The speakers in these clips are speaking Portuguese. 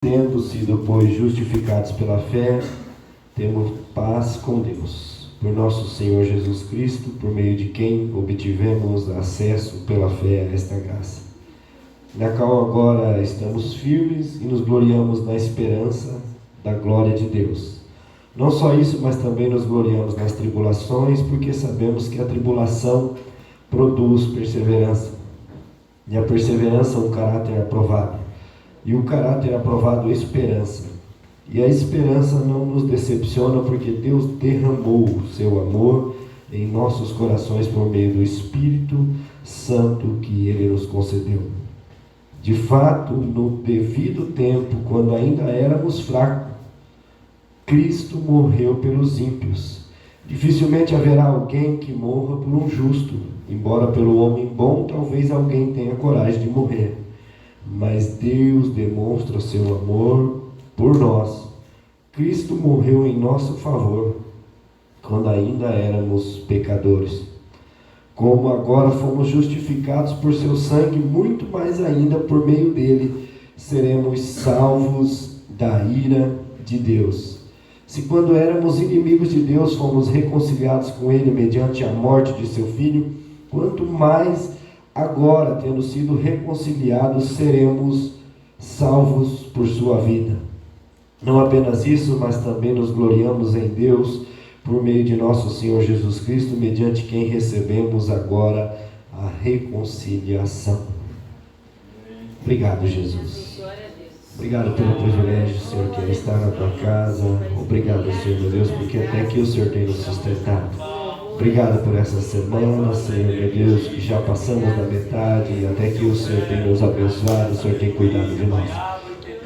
Tendo sido, pois, justificados pela fé, temos paz com Deus, por nosso Senhor Jesus Cristo, por meio de quem obtivemos acesso pela fé a esta graça, na qual agora estamos firmes e nos gloriamos na esperança da glória de Deus. Não só isso, mas também nos gloriamos nas tribulações, porque sabemos que a tribulação produz perseverança, e a perseverança um caráter aprovado, e o caráter aprovado esperança. E a esperança não nos decepciona, porque Deus derramou o seu amor em nossos corações por meio do Espírito Santo que Ele nos concedeu. De fato, no devido tempo, quando ainda éramos fracos, Cristo morreu pelos ímpios. Dificilmente haverá alguém que morra por um justo, embora pelo homem bom talvez alguém tenha coragem de morrer. Mas Deus demonstra o seu amor por nós. Cristo morreu em nosso favor, quando ainda éramos pecadores. Como agora fomos justificados por seu sangue, muito mais ainda por meio dele seremos salvos da ira de Deus. Se quando éramos inimigos de Deus fomos reconciliados com ele mediante a morte de seu filho, quanto mais agora, tendo sido reconciliados, seremos salvos por sua vida. Não apenas isso, mas também nos gloriamos em Deus por meio de nosso Senhor Jesus Cristo, mediante quem recebemos agora a reconciliação. Obrigado, Jesus. Obrigado pelo privilégio, Senhor, que é estar na tua casa. Obrigado, Senhor meu Deus, porque até aqui o Senhor tem nos sustentado. Obrigado por essa semana, Senhor meu Deus, que já passamos da metade e até que o Senhor tem nos abençoado, o Senhor tem cuidado de nós.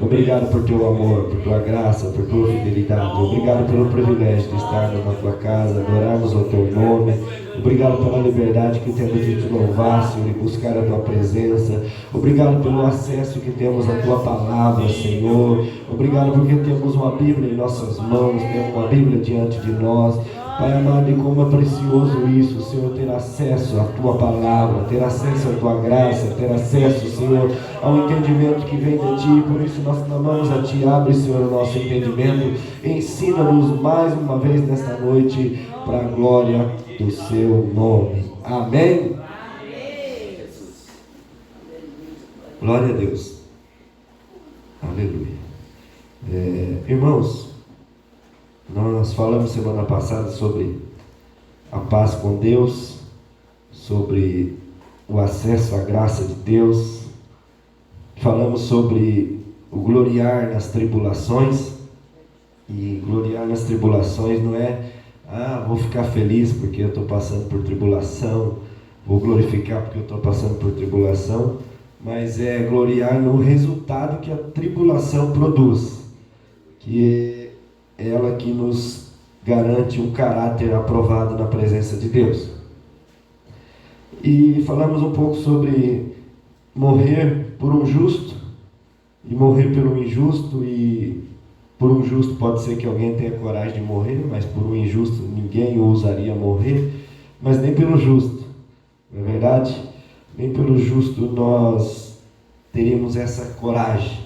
Obrigado por teu amor, por tua graça, por tua fidelidade. Obrigado pelo privilégio de estar na tua casa, adorarmos o teu nome. Obrigado pela liberdade que temos de te louvar, Senhor, e buscar a tua presença. Obrigado pelo acesso que temos à tua palavra, Senhor. Obrigado porque temos uma Bíblia em nossas mãos, temos uma Bíblia diante de nós. Pai amado, e como é precioso isso, Senhor, ter acesso à tua palavra, ter acesso à tua graça, ter acesso, Senhor, ao entendimento que vem de ti. Por isso nós clamamos a ti, abre, Senhor, o nosso entendimento, ensina-nos mais uma vez nesta noite, para a glória do seu nome. Amém? Glória a Deus. Aleluia. Irmãos, nós falamos semana passada sobre a paz com Deus, sobre o acesso à graça de Deus. Falamos sobre o gloriar nas tribulações. E gloriar nas tribulações não é, vou ficar feliz porque eu estou passando por tribulação, vou glorificar porque eu estou passando por tribulação, mas é gloriar no resultado que a tribulação produz, que é ela que nos garante um caráter aprovado na presença de Deus. E falamos um pouco sobre morrer por um justo e morrer pelo injusto. E por um justo pode ser que alguém tenha coragem de morrer, mas por um injusto ninguém ousaria morrer, mas nem pelo justo, não é verdade? Nem pelo justo nós teríamos essa coragem.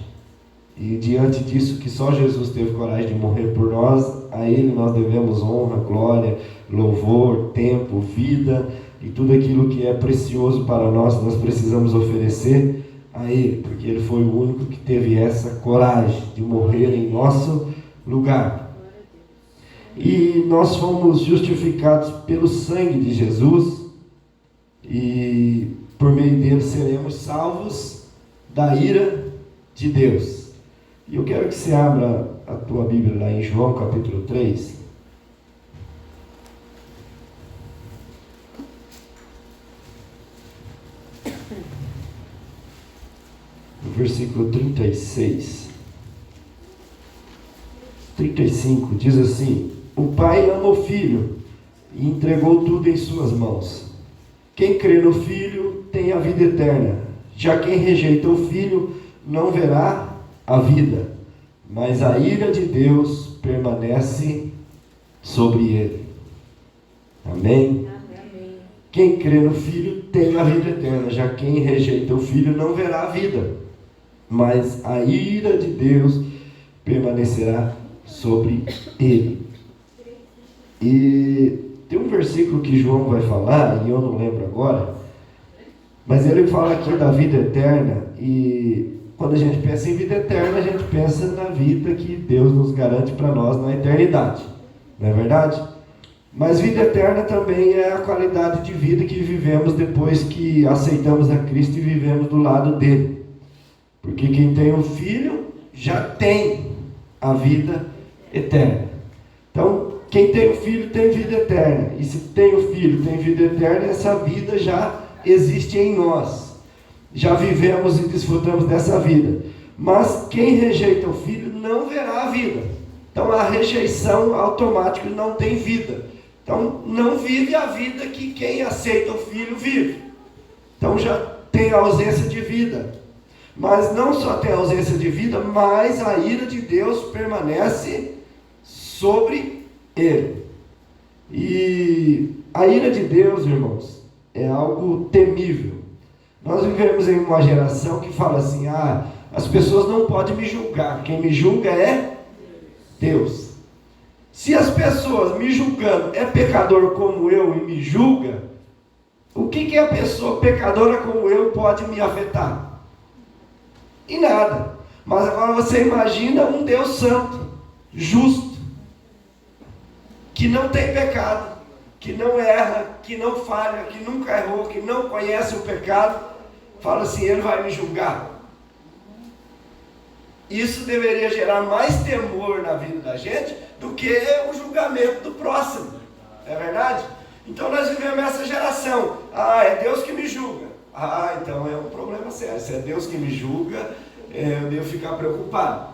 E diante disso, que só Jesus teve coragem de morrer por nós, a Ele nós devemos honra, glória, louvor, tempo, vida e tudo aquilo que é precioso para nós precisamos oferecer a Ele, porque Ele foi o único que teve essa coragem de morrer em nosso lugar. E nós fomos justificados pelo sangue de Jesus e por meio dele seremos salvos da ira de Deus. E eu quero que você abra a tua Bíblia lá em João capítulo 3. No versículo 36. 35 diz assim: o Pai ama o Filho e entregou tudo em suas mãos. Quem crê no Filho tem a vida eterna. Já quem rejeita o Filho não verá a vida, mas a ira de Deus permanece sobre ele. Amém? Amém. Quem crê no Filho tem a vida eterna, já quem rejeita o Filho não verá a vida, mas a ira de Deus permanecerá sobre ele. E tem um versículo que João vai falar, e eu não lembro agora, mas ele fala aqui da vida eterna, e quando a gente pensa em vida eterna, a gente pensa na vida que Deus nos garante para nós na eternidade, não é verdade? Mas vida eterna também é a qualidade de vida que vivemos depois que aceitamos a Cristo e vivemos do lado dele. Porque quem tem um filho já tem a vida eterna. Então, quem tem um filho tem vida eterna. E se tem um filho, tem vida eterna, essa vida já existe em nós. Já vivemos e desfrutamos dessa vida. Mas quem rejeita o filho não verá a vida. Então, a rejeição automática não tem vida. Então, não vive a vida que quem aceita o filho vive. Então, já tem ausência de vida. Mas não só tem ausência de vida, mas a ira de Deus permanece sobre ele. E a ira de Deus, irmãos, é algo temível. Nós vivemos em uma geração que fala assim: as pessoas não podem me julgar, quem me julga é Deus. Se as pessoas me julgando é pecador como eu e me julga, o que a pessoa pecadora como eu pode me afetar? E nada. Mas agora você imagina um Deus santo, justo, que não tem pecado, que não erra, que não falha, que nunca errou, que não conhece o pecado, fala assim: ele vai me julgar. Isso deveria gerar mais temor na vida da gente do que o julgamento do próximo, é verdade? Então nós vivemos essa geração: é Deus que me julga. Então é um problema sério. Se é Deus que me julga, eu devo ficar preocupado.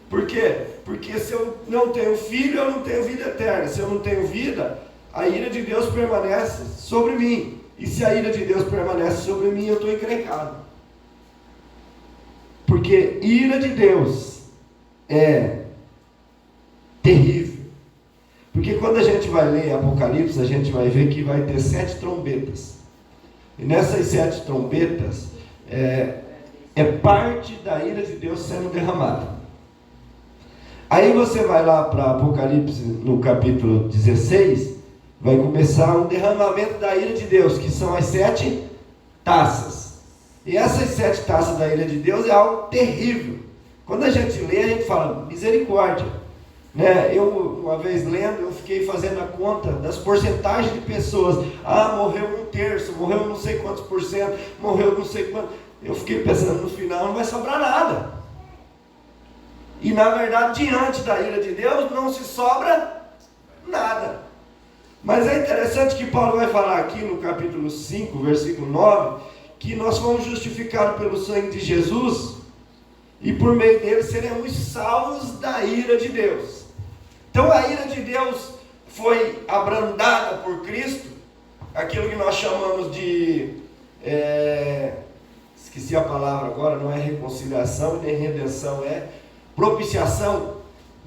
Por quê? Porque se eu não tenho filho, eu não tenho vida eterna. Se eu não tenho vida, a ira de Deus permanece sobre mim. E se a ira de Deus permanece sobre mim, eu estou encrencado. Porque ira de Deus é terrível. Porque quando a gente vai ler Apocalipse, a gente vai ver que vai ter 7 trombetas. E nessas 7 trombetas, é parte da ira de Deus sendo derramada. Aí você vai lá para Apocalipse, no capítulo 16, vai começar um derramamento da ira de Deus, que são as 7 taças. E essas 7 taças da ira de Deus é algo terrível. Quando a gente lê, a gente fala: misericórdia. Eu, uma vez lendo, eu fiquei fazendo a conta das porcentagens de pessoas. Morreu 1/3, morreu não sei quantos por cento, morreu não sei quanto. Eu fiquei pensando, no final não vai sobrar nada. E na verdade, diante da ira de Deus, não se sobra nada. Mas é interessante que Paulo vai falar aqui no capítulo 5, versículo 9, que nós fomos justificados pelo sangue de Jesus, e por meio dele seremos salvos da ira de Deus. Então a ira de Deus foi abrandada por Cristo, aquilo que nós chamamos de, esqueci a palavra agora, não é reconciliação nem redenção, é propiciação.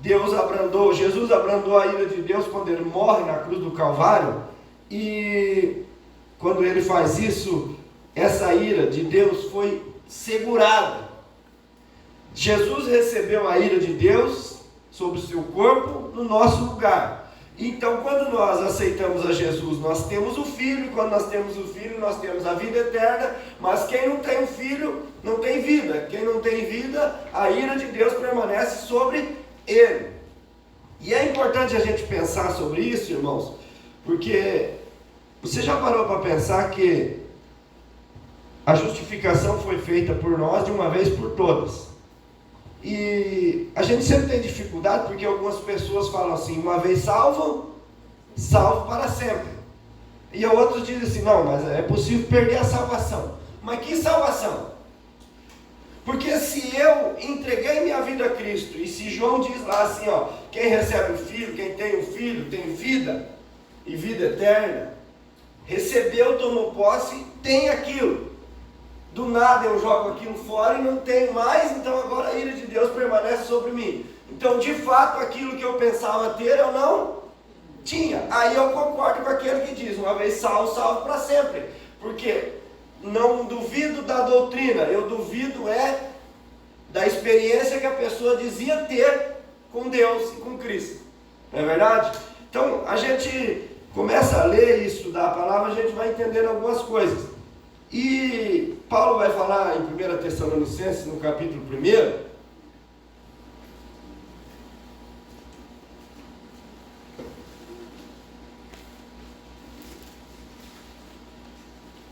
Jesus abrandou a ira de Deus quando ele morre na cruz do Calvário, e quando ele faz isso, essa ira de Deus foi segurada. Jesus recebeu a ira de Deus sobre o seu corpo no nosso lugar. Então, quando nós aceitamos a Jesus, nós temos o Filho, e quando nós temos o Filho, nós temos a vida eterna. Mas quem não tem o Filho, não tem vida. Quem não tem vida, a ira de Deus permanece sobre ele. E é importante a gente pensar sobre isso, irmãos, porque você já parou para pensar que a justificação foi feita por nós de uma vez por todas? E a gente sempre tem dificuldade porque algumas pessoas falam assim: uma vez salvo, salvo para sempre. E outros dizem assim: não, mas é possível perder a salvação. Mas que salvação? Porque se eu entreguei minha vida a Cristo, e se João diz lá assim, quem recebe o Filho, quem tem o Filho, tem vida, e vida eterna, recebeu, tomou posse, tem aquilo. Do nada eu jogo aquilo fora e não tenho mais, então agora a ira de Deus permanece sobre mim. Então, de fato, aquilo que eu pensava ter, eu não tinha. Aí eu concordo com aquele que diz: uma vez salvo, salvo para sempre. Porque não duvido da doutrina, eu duvido da experiência que a pessoa dizia ter com Deus e com Cristo. Não é verdade? Então, a gente começa a ler e estudar a palavra, a gente vai entendendo algumas coisas. E Paulo vai falar em 1 Tessalonicenses, no capítulo 1,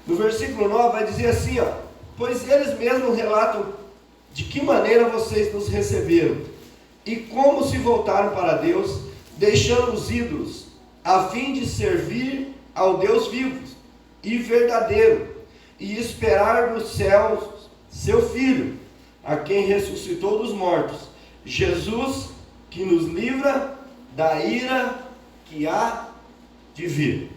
no versículo 9 vai dizer assim, ó: pois eles mesmos relatam de que maneira vocês nos receberam e como se voltaram para Deus, deixando os ídolos, a fim de servir ao Deus vivo e verdadeiro, e esperar nos céus seu Filho, a quem ressuscitou dos mortos, Jesus, que nos livra da ira que há de vir.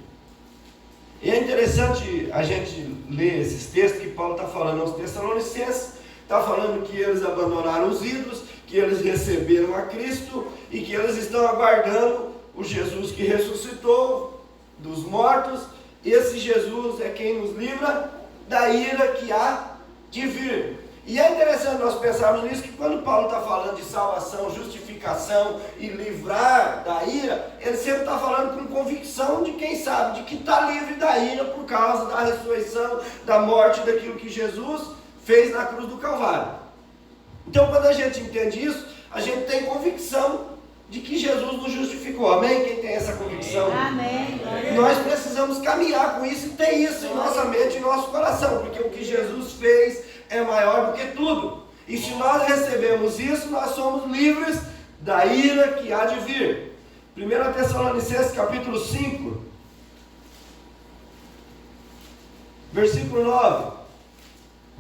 E é interessante a gente ler esses textos que Paulo está falando aos Tessalonicenses. Está falando que eles abandonaram os ídolos, que eles receberam a Cristo e que eles estão aguardando o Jesus que ressuscitou dos mortos. Esse Jesus é quem nos livra da ira que há de vir. E é interessante nós pensarmos nisso, que quando Paulo está falando de salvação, justificação e livrar da ira, ele sempre está falando com convicção de quem sabe, de que está livre da ira por causa da ressurreição, da morte, daquilo que Jesus fez na cruz do Calvário. Então, quando a gente entende isso, a gente tem convicção de que Jesus nos justificou. Amém? Quem tem essa convicção? Amém. Nós precisamos caminhar com isso e ter isso em nossa mente e em nosso coração, porque o que Jesus fez é maior do que tudo. E se nós recebemos isso, nós somos livres da ira que há de vir. 1 Tessalonicenses capítulo 5, versículo 9.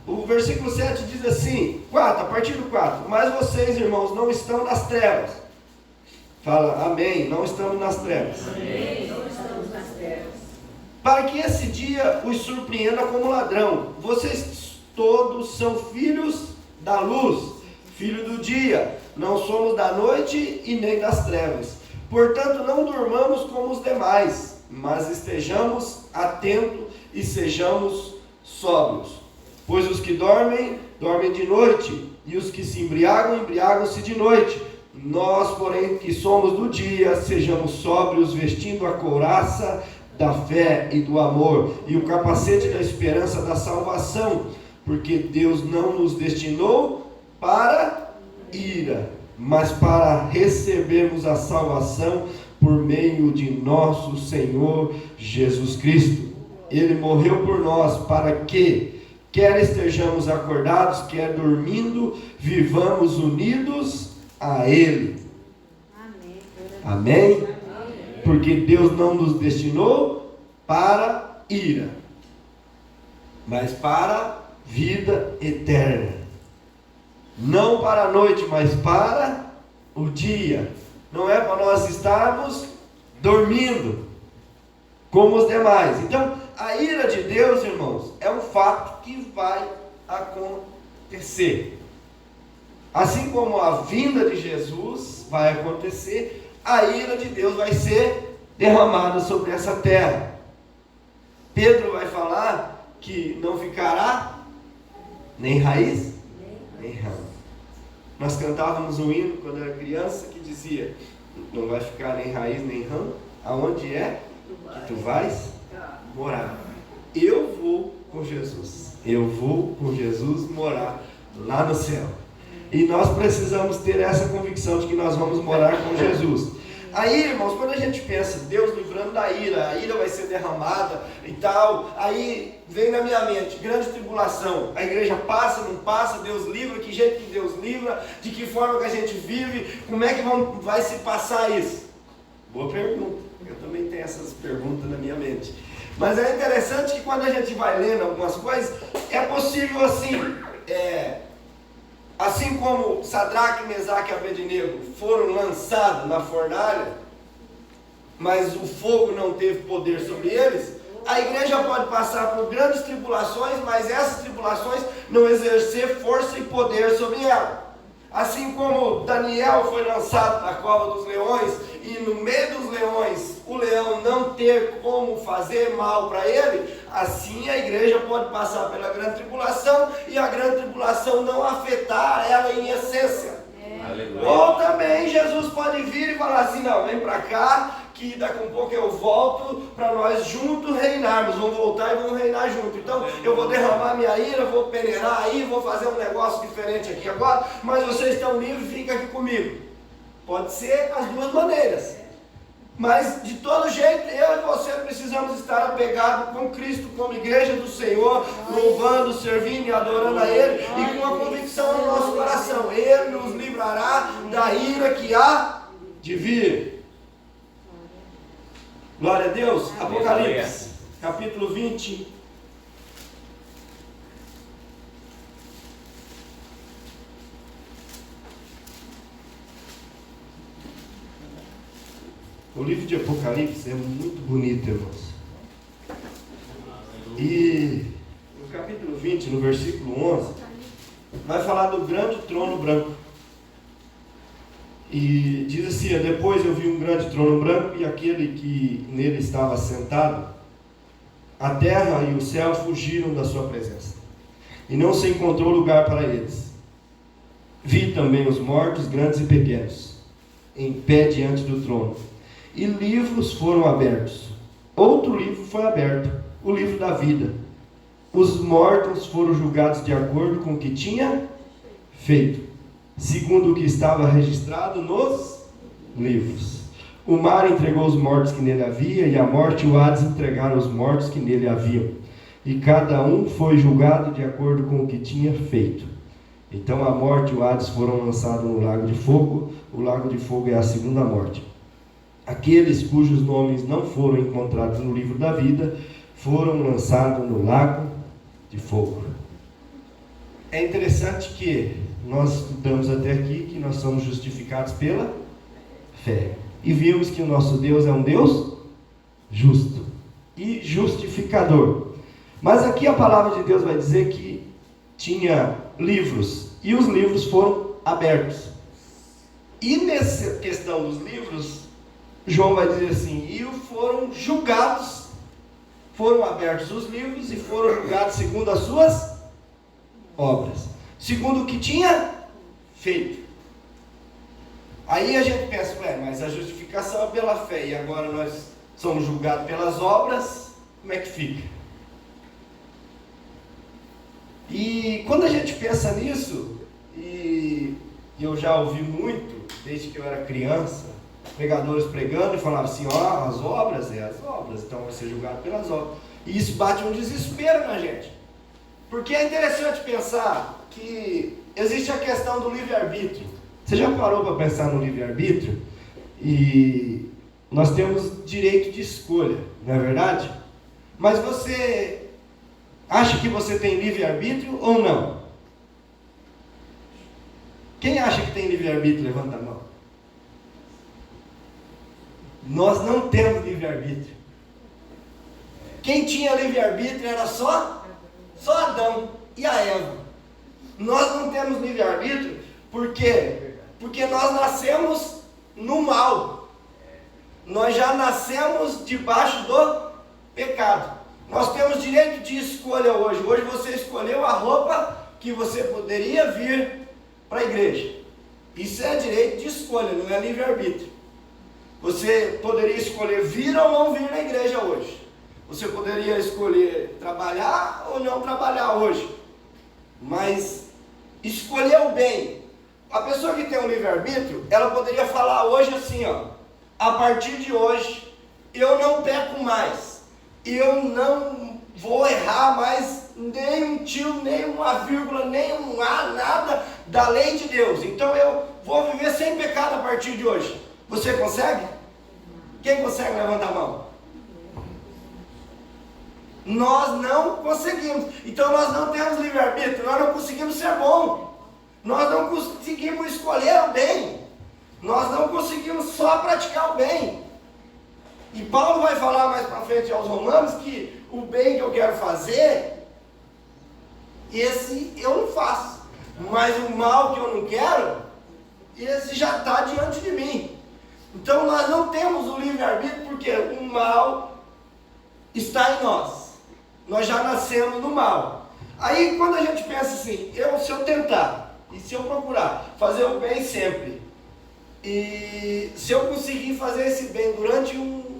O versículo 7 diz assim, 4, a partir do 4: mas vocês, irmãos, não estão nas trevas. Fala, amém, não estamos nas trevas. Amém, não estamos nas trevas. Para que esse dia os surpreenda como ladrão. Vocês todos são filhos da luz, filho do dia. Não somos da noite e nem das trevas. Portanto, não durmamos como os demais, mas estejamos atentos e sejamos sóbrios. Pois os que dormem, dormem de noite, e os que se embriagam, embriagam-se de noite. Nós, porém, que somos do dia, sejamos sóbrios, vestindo a couraça da fé e do amor, e o capacete da esperança da salvação, porque Deus não nos destinou para ira, mas para recebermos a salvação por meio de nosso Senhor Jesus Cristo. Ele morreu por nós para que, quer estejamos acordados, quer dormindo, vivamos unidos a Ele. Amém? Porque Deus não nos destinou para ira, mas para vida eterna. Não para a noite, mas para o dia. Não é para nós estarmos dormindo como os demais. Então, a ira de Deus, irmãos, é um fato que vai acontecer. Assim como a vinda de Jesus vai acontecer, a ira de Deus vai ser derramada sobre essa terra. Pedro vai falar que não ficará nem raiz, nem ramo. Nós cantávamos um hino quando era criança que dizia: não vai ficar nem raiz nem ramo, aonde é que tu vais morar? Eu vou com Jesus. Eu vou com Jesus morar lá no céu. E nós precisamos ter essa convicção de que nós vamos morar com Jesus. Aí, irmãos, quando a gente pensa, Deus livrando da ira, a ira vai ser derramada e tal, aí vem na minha mente, grande tribulação, a igreja passa, não passa, Deus livra, que jeito que Deus livra, de que forma que a gente vive, como é que vai se passar isso? Boa pergunta, eu também tenho essas perguntas na minha mente. Mas é interessante que quando a gente vai lendo algumas coisas, é possível assim como Sadraque, Mesaque e Abednego foram lançados na fornalha, mas o fogo não teve poder sobre eles, a igreja pode passar por grandes tribulações, mas essas tribulações não exercer força e poder sobre ela. Assim como Daniel foi lançado na cova dos leões, e no meio dos leões o o leão não ter como fazer mal para ele, assim a igreja pode passar pela grande tribulação e a grande tribulação não afetar ela em essência. Aleluia. Ou também Jesus pode vir e falar assim, não, vem para cá, que daqui a pouco eu volto para nós juntos reinarmos, vamos voltar e vamos reinar juntos. Então eu vou derramar minha ira, vou peneirar aí, vou fazer um negócio diferente aqui agora, mas vocês estão livres, fica aqui comigo. Pode ser as duas maneiras. Mas de todo jeito, eu e você precisamos estar apegados com Cristo, como igreja do Senhor, louvando, servindo e adorando a Ele, e com a convicção no nosso coração, Ele nos livrará da ira que há de vir. Glória a Deus. Apocalipse, capítulo 20. O livro de Apocalipse é muito bonito, irmãos. E no capítulo 20, no versículo 11, vai falar do grande trono branco. E diz assim, depois eu vi um grande trono branco e aquele que nele estava sentado, a terra e o céu fugiram da sua presença, e não se encontrou lugar para eles. Vi também os mortos, grandes e pequenos, em pé diante do trono, e livros foram abertos. Outro livro foi aberto, o livro da vida. Os mortos foram julgados de acordo com o que tinha feito, segundo o que estava registrado nos livros. O mar entregou os mortos que nele havia, e a morte e o Hades entregaram os mortos que nele haviam. E cada um foi julgado de acordo com o que tinha feito. Então a morte e o Hades foram lançados no lago de fogo. O lago de fogo é a segunda morte. Aqueles cujos nomes não foram encontrados no livro da vida foram lançados no lago de fogo. É interessante que nós estudamos até aqui que nós somos justificados pela fé. E vimos que o nosso Deus é um Deus justo e justificador. Mas aqui a palavra de Deus vai dizer que tinha livros, e os livros foram abertos. E nessa questão dos livros, João vai dizer assim, e foram julgados, foram abertos os livros e foram julgados segundo as suas obras, segundo o que tinha feito. Aí a gente pensa, mas a justificação é pela fé, e agora nós somos julgados pelas obras, como é que fica? E quando a gente pensa nisso, e eu já ouvi muito, desde que eu era criança, pregadores pregando e falavam assim, as obras, então vai ser julgado pelas obras. E isso bate um desespero na gente. Porque é interessante pensar que existe a questão do livre-arbítrio. Você já parou para pensar no livre-arbítrio? E nós temos direito de escolha, não é verdade? Mas você acha que você tem livre-arbítrio ou não? Quem acha que tem livre-arbítrio? Levanta a mão. Nós não temos livre-arbítrio. Quem tinha livre-arbítrio era só Adão e a Eva. Nós não temos livre-arbítrio, por quê? Porque nós nascemos no mal. Nós já nascemos debaixo do pecado. Nós temos direito de escolha hoje. Hoje você escolheu a roupa que você poderia vir para a igreja. Isso é direito de escolha, não é livre-arbítrio. Você poderia escolher vir ou não vir na igreja hoje. Você poderia escolher trabalhar ou não trabalhar hoje. Mas escolher o bem. A pessoa que tem um livre-arbítrio, ela poderia falar hoje assim, a partir de hoje, eu não peco mais. Eu não vou errar mais nem um tio, nem uma vírgula, nem um A, nada da lei de Deus. Então eu vou viver sem pecado a partir de hoje. Você consegue? Quem consegue? Levanta a mão. Nós não conseguimos. Então nós não temos livre-arbítrio. Nós não conseguimos ser bom. Nós não conseguimos escolher o bem. Nós não conseguimos só praticar o bem. E Paulo vai falar mais para frente aos Romanos que o bem que eu quero fazer, esse eu não faço. Mas o mal que eu não quero, esse já está diante de mim. Então nós não temos o livre-arbítrio porque o mal está em nós. Nós já nascemos no mal. Aí quando a gente pensa assim, se eu tentar, e se eu procurar fazer o bem sempre, e se eu conseguir fazer esse bem durante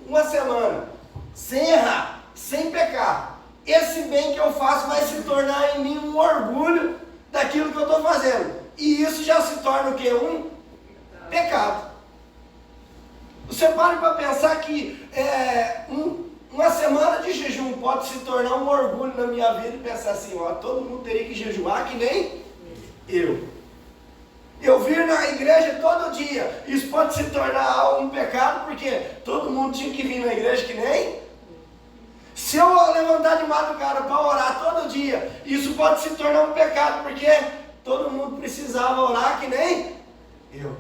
uma semana, sem errar, sem pecar, esse bem que eu faço vai se tornar em mim um orgulho daquilo que eu estou fazendo. E isso já se torna o quê? Um pecado. Você para para pensar que uma semana de jejum pode se tornar um orgulho na minha vida e pensar assim, ó, todo mundo teria que jejuar que nem eu. Eu vir na igreja todo dia, isso pode se tornar um pecado porque todo mundo tinha que vir na igreja que nem. Se eu levantar de madrugada para orar todo dia, isso pode se tornar um pecado porque todo mundo precisava orar que nem eu.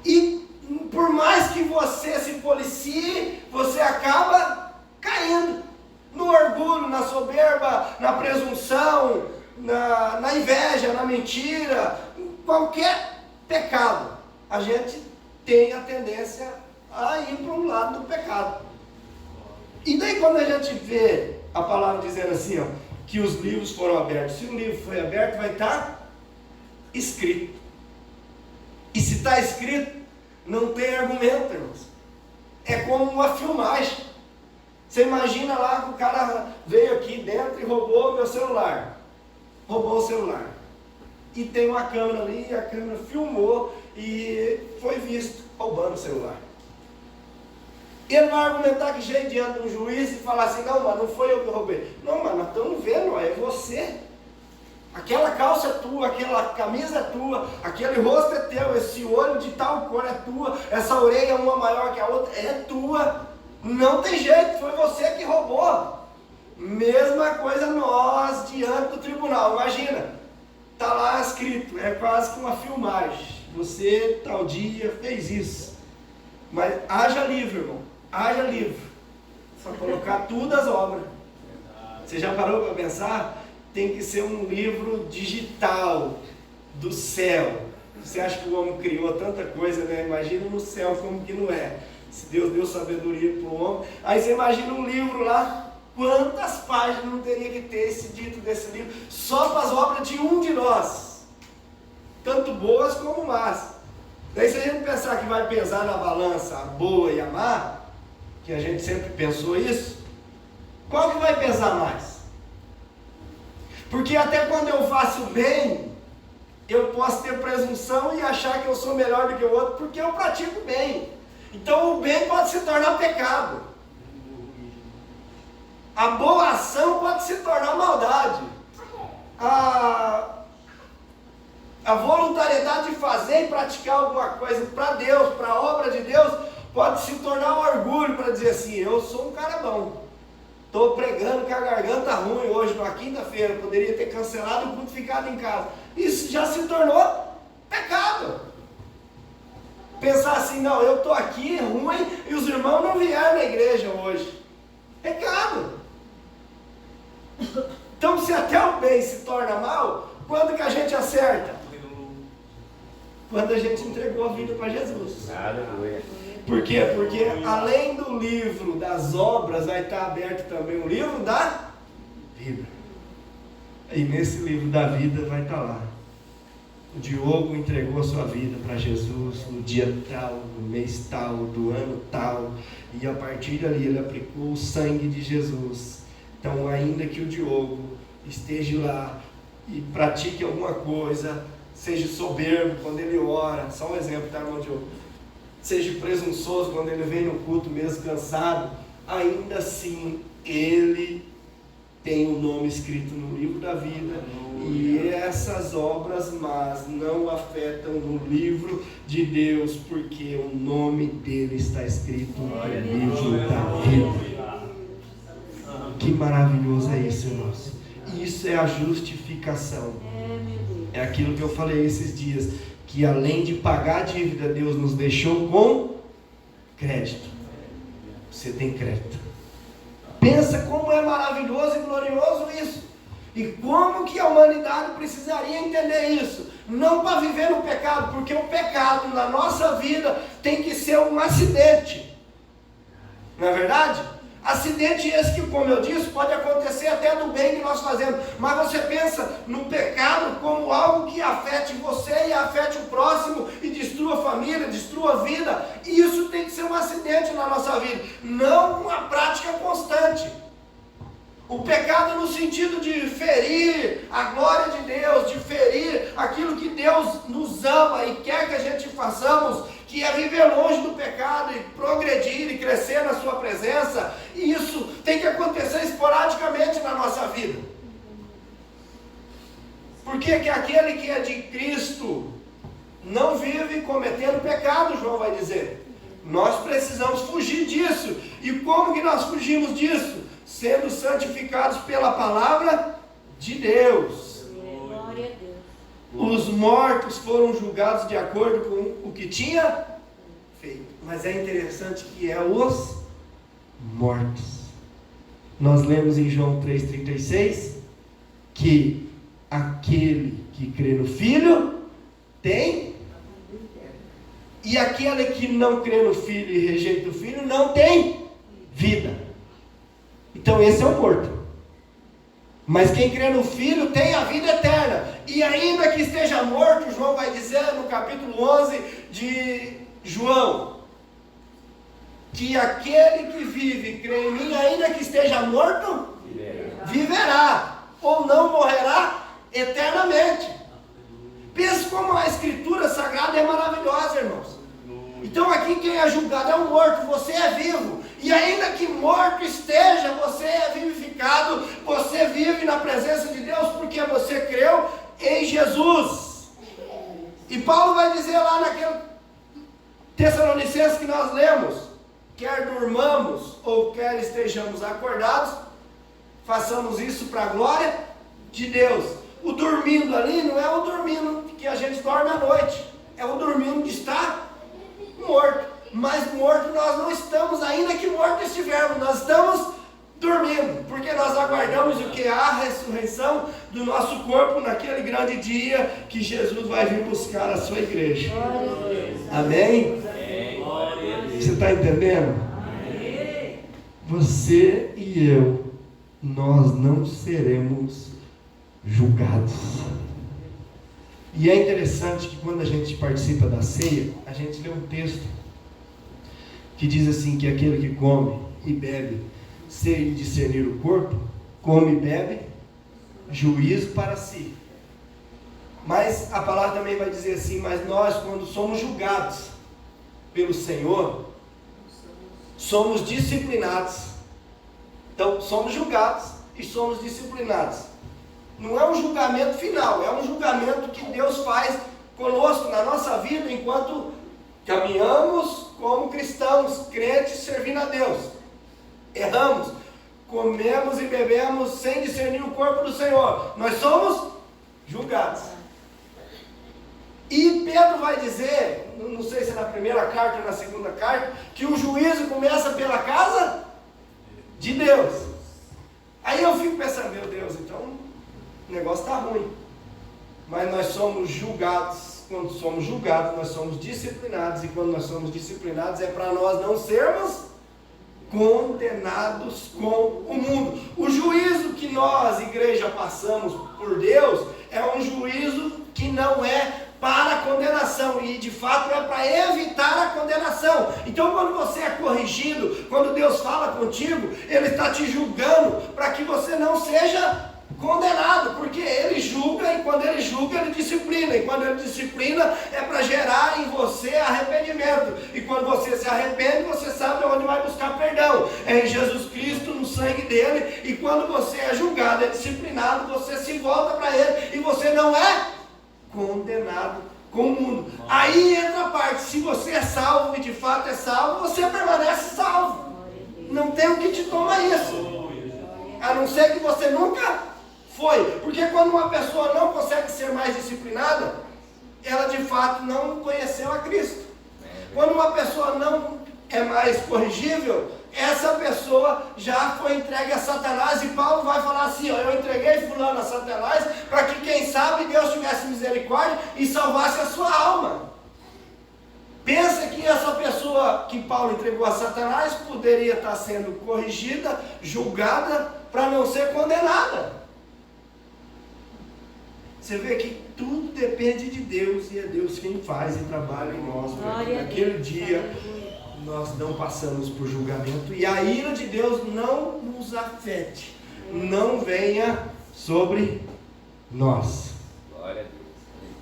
E por mais que você se policie, você acaba caindo no orgulho, na soberba, na presunção, na inveja, na mentira, em qualquer pecado. A gente tem a tendência a ir para um lado do pecado. E daí quando a gente vê a palavra dizendo assim, ó, que os livros foram abertos, se o livro foi aberto, vai estar escrito. E se está escrito, não tem argumento, irmãos. É como uma filmagem. Você imagina lá que o cara veio aqui dentro e roubou meu celular. Roubou o celular. E tem uma câmera ali, e a câmera filmou e foi visto roubando o celular. Ele vai argumentar que jeito diante de um juiz e falar assim, não, mas não foi eu que roubei. Não, mas nós estamos vendo, é você. Aquela calça é tua, aquela camisa é tua, aquele rosto é teu, esse olho de tal cor é tua, essa orelha uma maior que a outra é tua. Não tem jeito, foi você que roubou. Mesma coisa nós diante do tribunal. Imagina, está lá escrito, é quase que uma filmagem. Você tal dia fez isso. Mas haja livro, irmão, haja livro. Só colocar tudo as obras. Você já parou para pensar? Tem que ser um livro digital do céu. Você acha que o homem criou tanta coisa, né? Imagina no céu como que não é. Se Deus deu sabedoria para o homem. Aí você imagina um livro lá, quantas páginas não teria que ter esse dito desse livro, só para as obras de um de nós, tanto boas como más. Daí se a gente pensar que vai pesar na balança a boa e a má, que a gente sempre pensou isso, qual que vai pesar mais? Porque até quando eu faço bem, eu posso ter presunção e achar que eu sou melhor do que o outro, porque eu pratico bem. Então o bem pode se tornar pecado. A boa ação pode se tornar maldade. A voluntariedade de fazer e praticar alguma coisa para Deus, para a obra de Deus, pode se tornar um orgulho para dizer assim, eu sou um cara bom. Estou pregando com a garganta ruim hoje, na quinta-feira, poderia ter cancelado o culto e ficado em casa. Isso já se tornou pecado. Pensar assim, não, eu estou aqui ruim e os irmãos não vieram na igreja hoje. Pecado. Então se até o bem se torna mal, quando que a gente acerta? Quando a gente entregou a vida para Jesus. Por quê? Porque além do livro das obras, vai estar aberto também o livro da vida. E nesse livro da vida vai estar lá. O Diogo entregou a sua vida para Jesus no dia tal, no mês tal, do ano tal. E a partir dali ele aplicou o sangue de Jesus. Então ainda que o Diogo esteja lá e pratique alguma coisa, seja soberbo quando ele ora, só um exemplo, tá, irmão Diogo? Seja presunçoso quando ele vem no culto mesmo cansado, ainda assim ele tem o nome escrito no livro da vida. E essas obras más não afetam no livro de Deus, porque o nome dele está escrito no livro da vida. Que maravilhoso é isso, irmãos. Isso é a justificação. É aquilo que eu falei esses dias, que além de pagar a dívida, Deus nos deixou com crédito. Você tem crédito. Pensa como é maravilhoso e glorioso isso. E como que a humanidade precisaria entender isso? Não para viver no pecado, porque o pecado na nossa vida tem que ser um acidente. Não é verdade? Acidente esse que, como eu disse, pode acontecer até do bem que nós fazemos. Mas você pensa no pecado como algo que afete você e afete o próximo e destrua a família, destrua a vida. E isso tem que ser um acidente na nossa vida, não uma prática constante. O pecado no sentido de ferir a glória de Deus, de ferir aquilo que Deus nos ama e quer que a gente façamos, que é viver longe do pecado e progredir e crescer na sua presença. E isso tem que acontecer esporadicamente na nossa vida. Porque que aquele que é de Cristo não vive cometendo pecado, João vai dizer. Nós precisamos fugir disso. E como que nós fugimos disso? Sendo santificados pela palavra de Deus. Glória a Deus. Os mortos foram julgados de acordo com o que tinha feito. Mas é interessante que é os mortos. Nós lemos em João 3,36 que aquele que crê no Filho tem, e aquele que não crê no Filho e rejeita o Filho não tem vida. Então esse é o morto. Mas quem crê no Filho tem a vida eterna. E ainda que esteja morto, João vai dizer no capítulo 11 de João, que aquele que vive e crê em mim, ainda que esteja morto, viverá, ou não morrerá eternamente. Pense como a Escritura Sagrada é maravilhosa, irmãos. Então aqui quem é julgado é o morto, você é vivo. E ainda que morto esteja, você é vivificado, você vive na presença de Deus, porque você creu em Jesus. E Paulo vai dizer lá naquele Tessalonicenses que nós lemos, quer durmamos ou quer estejamos acordados, façamos isso para a glória de Deus. O dormindo ali não é o dormindo que a gente dorme à noite, é o dormindo de estar morto. Mas morto nós não estamos, ainda que morto estivermos, nós estamos dormindo, porque nós aguardamos o que? A ressurreição do nosso corpo naquele grande dia que Jesus vai vir buscar a sua igreja. Amém? Você está entendendo? Você e eu, nós não seremos julgados. E é interessante que quando a gente participa da ceia, a gente lê um texto que diz assim, que aquele que come e bebe sem discernir o corpo, come e bebe juízo para si. Mas a palavra também vai dizer assim, mas nós quando somos julgados pelo Senhor, somos disciplinados. Então somos julgados e somos disciplinados. Não é um julgamento final, é um julgamento que Deus faz conosco na nossa vida enquanto caminhamos como cristãos, crentes, servindo a Deus. Erramos, comemos e bebemos sem discernir o corpo do Senhor. Nós somos julgados. E Pedro vai dizer, não sei se é na primeira carta ou na segunda carta, que o juízo começa pela casa de Deus. Aí eu fico pensando, meu Deus, então o negócio está ruim. Mas nós somos julgados. Quando somos julgados, nós somos disciplinados. E quando nós somos disciplinados, é para nós não sermos condenados com o mundo. O juízo que nós, igreja, passamos por Deus, é um juízo que não é para a condenação. E de fato é para evitar a condenação. Então quando você é corrigido, quando Deus fala contigo, Ele está te julgando para que você não seja condenado, porque Ele julga, e quando Ele julga, Ele disciplina, e quando Ele disciplina é para gerar em você arrependimento, e quando você se arrepende, você sabe onde vai buscar perdão, é em Jesus Cristo, no sangue dele, e quando você é julgado, é disciplinado, você se volta para Ele, e você não é condenado com o mundo. Aí entra a parte, se você é salvo, e de fato é salvo, você permanece salvo, não tem o que te tomar isso, a não ser que você nunca foi, porque quando uma pessoa não consegue ser mais disciplinada, ela de fato não conheceu a Cristo. Quando uma pessoa não é mais corrigível, essa pessoa já foi entregue a Satanás, e Paulo vai falar assim, ó, eu entreguei fulano a Satanás, para que quem sabe Deus tivesse misericórdia e salvasse a sua alma. Pensa que essa pessoa que Paulo entregou a Satanás poderia estar sendo corrigida, julgada, para não ser condenada. Você vê que tudo depende de Deus, e é Deus quem faz e trabalha em nós, para que naquele dia nós não passamos por julgamento, e a ira de Deus não nos afete, não venha sobre nós. Glória a Deus.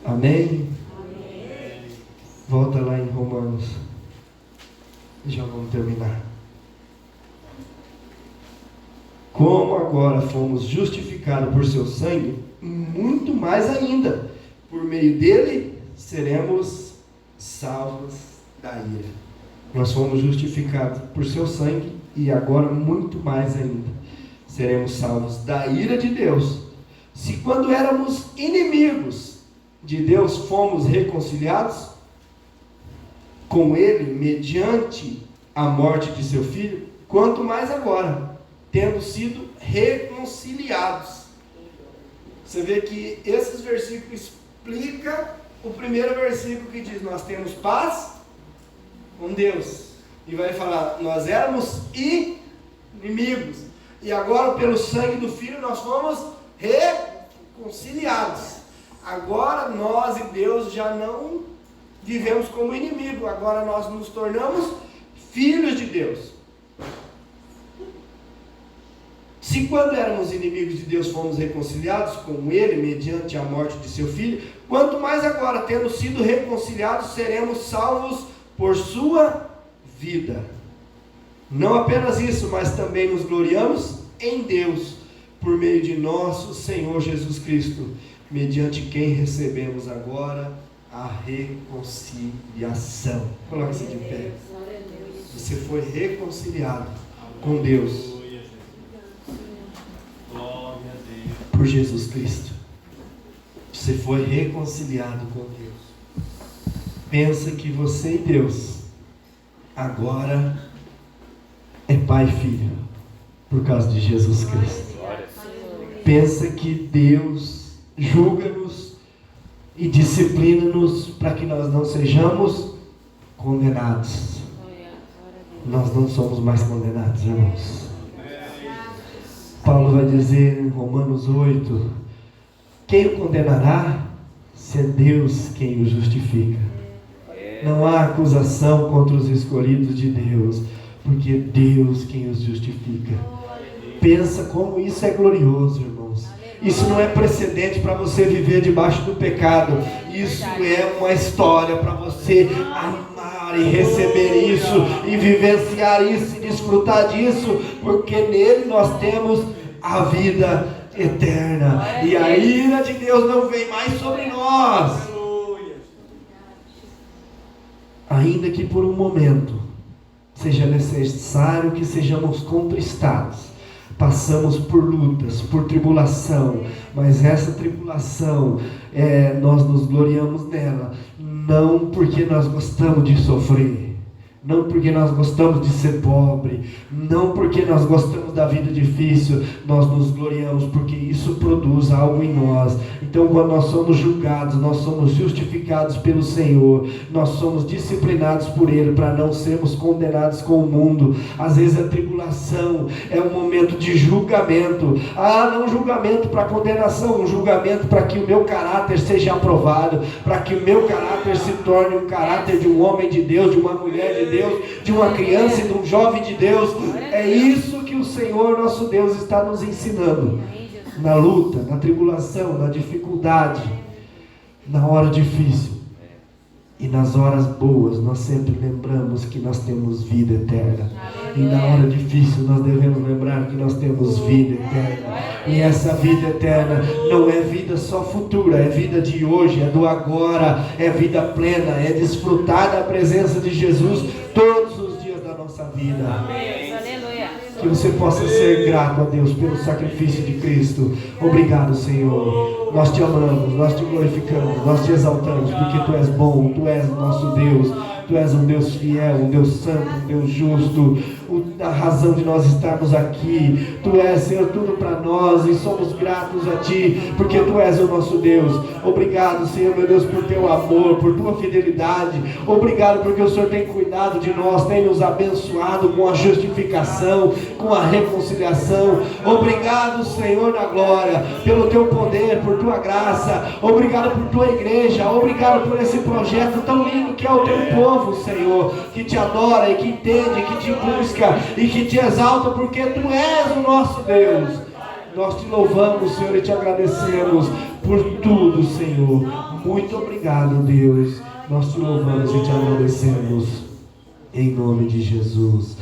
Amém? Volta lá em Romanos. Já vamos terminar. Como agora fomos justificados por seu sangue, muito mais ainda, por meio dele, seremos salvos da ira. Nós fomos justificados por seu sangue, e agora muito mais ainda, seremos salvos da ira de Deus. Se quando éramos inimigos de Deus, fomos reconciliados com ele, mediante a morte de seu filho, quanto mais agora, tendo sido reconciliados. Você vê que esses versículos explicam o primeiro versículo que diz, nós temos paz com Deus, e vai falar, nós éramos inimigos, e agora pelo sangue do Filho nós fomos reconciliados. Agora nós e Deus já não vivemos como inimigo, agora nós nos tornamos filhos de Deus. Se quando éramos inimigos de Deus fomos reconciliados com ele mediante a morte de seu filho, quanto mais agora, tendo sido reconciliados, seremos salvos por sua vida. Não apenas isso, mas também nos gloriamos em Deus, por meio de nosso Senhor Jesus Cristo, mediante quem recebemos agora a reconciliação. Coloque-se de pé. Você foi reconciliado com Deus por Jesus Cristo. Você foi reconciliado com Deus. Pensa que você e Deus agora é pai e filho por causa de Jesus Cristo. Pensa que Deus julga-nos e disciplina-nos para que nós não sejamos condenados. Nós não somos mais condenados, irmãos. Paulo vai dizer em Romanos 8, quem o condenará? Se é Deus quem o justifica. Não há acusação contra os escolhidos de Deus, porque é Deus quem os justifica. Pensa como isso é glorioso, irmãos. Isso não é precedente para você viver debaixo do pecado. Isso é uma história para você amar e receber isso, e vivenciar isso, e desfrutar disso, porque nele nós temos a vida eterna, e a ira de Deus não vem mais sobre nós. Ainda que por um momento seja necessário que sejamos contristados, passamos por lutas, por tribulação, mas essa tribulação, nós nos gloriamos nela, não porque nós gostamos de sofrer, não porque nós gostamos de ser pobre, não porque nós gostamos da vida difícil, nós nos gloriamos porque isso produz algo em nós. Então, quando nós somos julgados, nós somos justificados pelo Senhor, nós somos disciplinados por Ele para não sermos condenados com o mundo. Às vezes a tribulação é um momento de julgamento, não um julgamento para condenação, um julgamento para que o meu caráter seja aprovado, para que o meu caráter se torne um caráter de um homem de Deus, de uma mulher de Deus, de uma criança e de um jovem de Deus. É isso que o Senhor nosso Deus está nos ensinando. Na luta, na tribulação, na dificuldade, na hora difícil e nas horas boas, nós sempre lembramos que nós temos vida eterna. E na hora difícil nós devemos lembrar que nós temos vida eterna. E essa vida eterna não é vida só futura, é vida de hoje, é do agora, é vida plena, é desfrutar da presença de Jesus todos os dias da nossa vida. Aleluia. Que você possa ser grato a Deus pelo sacrifício de Cristo. Obrigado, Senhor. Nós te amamos, nós te glorificamos, nós te exaltamos, porque Tu és bom, Tu és nosso Deus. Tu és um Deus fiel, um Deus santo, um Deus justo, a razão de nós estarmos aqui. Tu és, Senhor, tudo para nós e somos gratos a Ti, porque Tu és o nosso Deus. Obrigado, Senhor, meu Deus, por Teu amor, por Tua fidelidade. Obrigado porque o Senhor tem cuidado de nós, tem nos abençoado com a justificação, com a reconciliação. Obrigado, Senhor, na glória, pelo Teu poder, por Tua graça. Obrigado por Tua igreja. Obrigado por esse projeto tão lindo que é o Teu povo, Senhor, que Te adora e que entende, que Te busca e que Te exalta, porque Tu és o nosso Deus. Nós Te louvamos, Senhor, e Te agradecemos por tudo, Senhor. Muito obrigado, Deus. Nós Te louvamos e Te agradecemos em nome de Jesus.